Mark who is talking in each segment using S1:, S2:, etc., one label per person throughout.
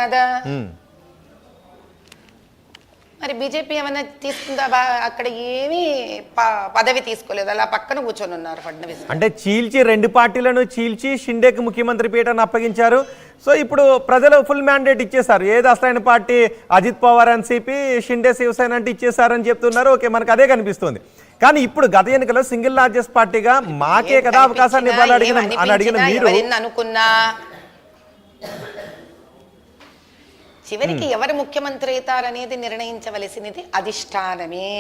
S1: కదా. మరి బీజేపీ ఏమైనా తీసుకుందా? అక్కడ ఏమీ పదవి తీసుకోలేదు, అలా పక్కన కూర్చొని ఉన్నారు ఫడ్నవీస్.
S2: అంటే చీల్చి రెండు పార్టీలను చీల్చి షిండేకి ముఖ్యమంత్రి పీఠాన్ని అప్పగించారు. సో ఇప్పుడు ప్రజలు ఫుల్ మ్యాండేట్ ఇచ్చేసారు. ఏది అసలైన పార్టీ అజిత్ పవార్ ఎన్సీపీ, షిండే శివసేన అంటే ఇచ్చేసారని చెప్తున్నారు. ఓకే, మనకు అదే కనిపిస్తుంది. కానీ ఇప్పుడు గత ఎన్నికల్లో సింగిల్ లార్జెస్ట్ పార్టీగా మాకే కదా అవకాశాన్ని ఇవ్వాలని అడిగిన మీరు
S1: అనుకున్నా చివరికి ఎవరు ముఖ్యమంత్రి అవుతారనేది నిర్ణయించవలసినది అధిష్టానమే.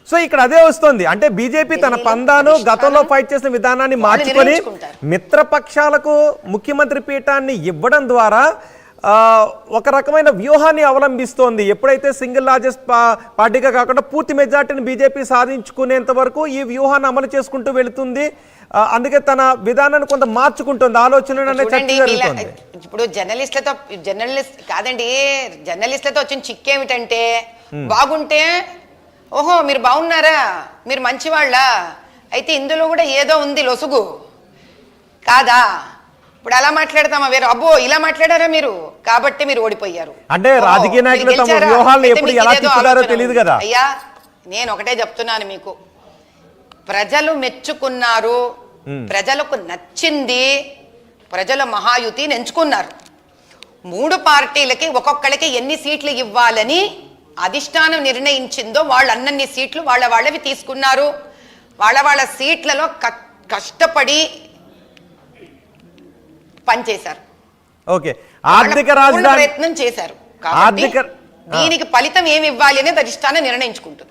S2: సో ఇక్కడ అదే వస్తుంది. అంటే బీజేపీ తన పందాను గతంలో ఫైట్ చేసిన విధానాన్ని మార్చుకొని మిత్రపక్షాలకు ముఖ్యమంత్రి పీఠాన్ని ఇవ్వడం ద్వారా ఒక రకమైన వ్యూహాన్ని అవలంబిస్తోంది. ఎప్పుడైతే సింగిల్ లార్జెస్ట్ పార్టీగా కాకుండా పూర్తి మెజార్టీని బీజేపీ సాధించుకునేంత వరకు ఈ వ్యూహాన్ని అమలు చేసుకుంటూ వెళుతుంది. అందుకే తన విధానాన్ని కొంత మార్చుకుంటుంది, ఆలోచన.
S1: ఇప్పుడు జర్నలిస్ట్ కాదండి, జర్నలిస్టులతో వచ్చిన చిక్కేమిటంటే బాగుంటే ఓహో మీరు బాగున్నారా, మీరు మంచివాళ్ళ అయితే ఇందులో కూడా ఏదో ఉంది లొసుగు కాదా. ఇప్పుడు అలా మాట్లాడతామా వేరు, అబ్బో ఇలా మాట్లాడారా మీరు కాబట్టి మీరు ఓడిపోయారు
S2: అంటే రాజకీయ నాయకులు తమ వ్యూహాలను ఎప్పుడు ఎలా తిప్పుతారో తెలియదు కదా.
S1: అయ్యా నేను ఒకటే చెప్తున్నాను మీకు, ప్రజలు మెచ్చుకున్నారు, ప్రజలకు నచ్చింది, ప్రజల మహాయుతిని ఎంచుకున్నారు. 3 పార్టీలకి ఒక్కొక్కరికి ఎన్ని సీట్లు ఇవ్వాలని అధిష్టానం నిర్ణయించిందో వాళ్ళు అన్నన్ని సీట్లు వాళ్ళవి తీసుకున్నారు. వాళ్ళ సీట్లలో కష్టపడి పనిచేశారు.
S2: ఓకే, ఆర్థిక రాజధాని
S1: ప్రయత్నం చేశారు. దీనికి ఫలితం ఏమి ఇవ్వాలి అనేది అధిష్టానం నిర్ణయించుకుంటుంది.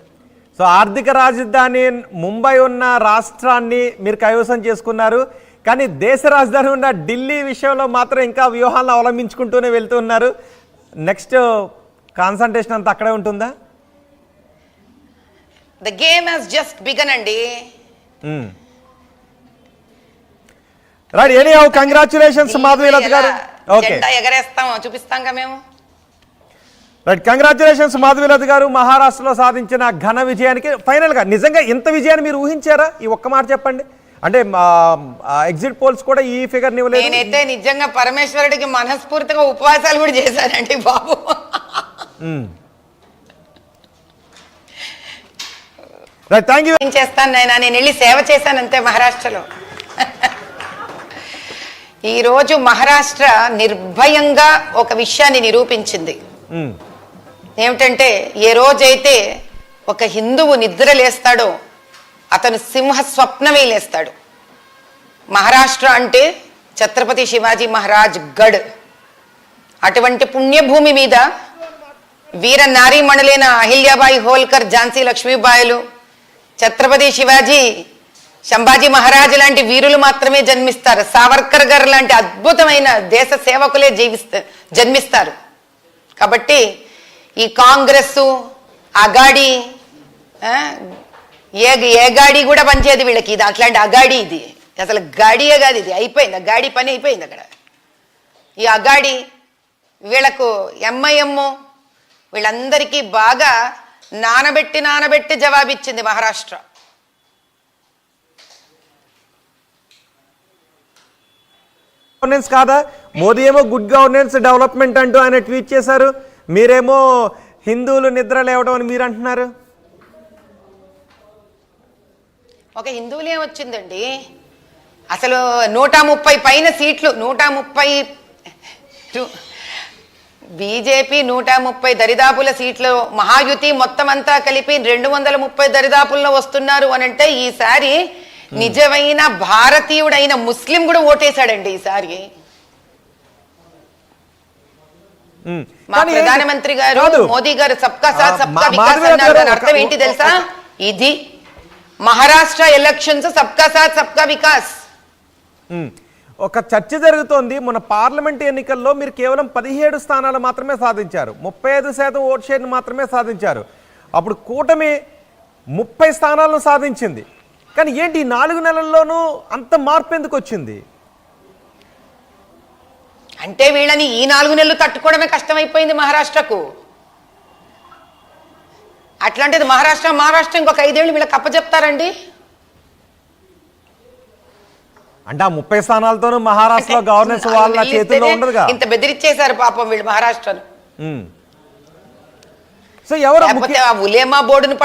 S2: సో ఆర్థిక రాజధాని ముంబై ఉన్న రాష్ట్రాన్ని మీరు కైవసం చేసుకున్నారు, కానీ దేశ రాజధాని ఉన్న ఢిల్లీ విషయంలో మాత్రం ఇంకా వ్యూహాలను అవలంబించుకుంటూనే వెళ్తున్నారు. నెక్స్ట్ కాన్సంట్రేషన్ అంతా అక్కడే ఉంటుందా?
S1: The game has just begun అండి.
S2: రైట్, ఎనీహౌ కంగ్రాచ్యులేషన్స్ మాధవీలత గారు. ఓకే,
S1: ఎగరేస్తాం, చూపిస్తాంగా మేము.
S2: రైట్, కంగ్రాచ్యులేషన్స్ మాధవీలత గారు. మహారాష్ట్రలో సాధించిన ఘన విజయానికి ఫైనల్గా నిజంగా ఇంత విజయాన్ని మీరు ఊహించారా? ఈ ఒక్క మాట చెప్పండి. అంటే ఎగ్జిట్ పోల్స్ కూడా ఈ ఫిగర్ ఇవ్వలేదు.
S1: నేనైతే నిజంగా పరమేశ్వరుడికి మనస్ఫూర్తిగా ఉపవాసాలు కూడా చేశానండి బాబు.
S2: Right, thank you.
S1: ఏం చేస్తాను నాయనా, నేను వెళ్ళి సేవ చేశాను అంతే మహారాష్ట్రలో. ఈరోజు మహారాష్ట్ర నిర్భయంగా ఒక విషయాన్ని నిరూపించింది. ఏమిటంటే ఏ రోజైతే ఒక హిందువు నిద్ర లేస్తాడో అతను సింహ స్వప్నమే లేస్తాడు. మహారాష్ట్ర అంటే ఛత్రపతి శివాజీ మహారాజ్ గఢ్. అటువంటి పుణ్యభూమి మీద వీర నారీమణులైన అహిల్యాబాయి హోల్కర్, ఝాన్సీ లక్ష్మీబాయిలు, ఛత్రపతి శివాజీ, సంభాజీ మహారాజు లాంటి వీరులు మాత్రమే జన్మిస్తారు. సావర్కర్ గారు లాంటి అద్భుతమైన దేశ సేవకులే జన్మిస్తారు. కాబట్టి ఈ కాంగ్రెస్ అగాడి ఏ గాడి కూడా పనిచేది వీళ్ళకి. ఇది అట్లాంటి అగాడి, ఇది అసలు గాడియే కాదు, ఇది అయిపోయింది, ఆ గాడి పని అయిపోయింది అక్కడ. ఈ అగాడి వీళ్ళకు ఎంఐఎం వీళ్ళందరికీ బాగా నానబెట్టి జవాబిచ్చింది మహారాష్ట్ర.
S2: గవర్నెన్స్ కాదా? మోదీ ఏమో గుడ్ గవర్నెన్స్ డెవలప్మెంట్ అంటూ ఆయన ట్వీట్ చేశారు, మీరేమో హిందువులు నిద్ర లేవడం అని మీరు అంటున్నారు.
S1: ఒక హిందువులు ఏమొచ్చిందండి, అసలు 130 పైన సీట్లు, 130 బీజేపీ 130 దరిదాపుల సీట్లు, మహాయుతి మొత్తం అంతా కలిపి 230 దరిదాపుల్లో వస్తున్నారు అని అంటే ఈసారి నిజమైన భారతీయుడైన ముస్లిం కూడా ఓటేశాడండి ఈసారి. మా ప్రధానమంత్రి గారు మోదీ గారు సబ్కా సాత్ సబ్కా వికాస్ అన్నారు. దాని అర్థం ఏంటి తెలుసా? ఇది మహారాష్ట్ర ఎలక్షన్స్ సబ్కా సాత్ సబ్కా వికాస్.
S2: ఒక చర్చ జరుగుతోంది. మన పార్లమెంట్ ఎన్నికల్లో మీరు కేవలం 17 స్థానాలు మాత్రమే సాధించారు, 35% ఓట్ షేర్ని మాత్రమే సాధించారు. అప్పుడు కూటమి 30 స్థానాలను సాధించింది. కానీ ఏంటి 4 నెలల్లోనూ అంత మార్పు ఎందుకు వచ్చింది?
S1: అంటే వీళ్ళని ఈ 4 నెలలు తట్టుకోవడమే కష్టమైపోయింది మహారాష్ట్రకు. అట్లాంటిది మహారాష్ట్ర ఇంకొక 5 ఏళ్ళు వీళ్ళకి అప్పచెప్తారండి.
S2: అంటే ఆ 30 స్థానాలతోనూ మహారాష్ట్రలో గవర్నెన్స్ వాళ్ళ చేతుల్లో ఉండదుగా.
S1: ఇంత బెదిరించేశారు పాపం వీళ్ళు మహారాష్ట్రను.
S2: సో ఎవరు
S1: లేకపోతే ఆ ఉలేమా బోర్డును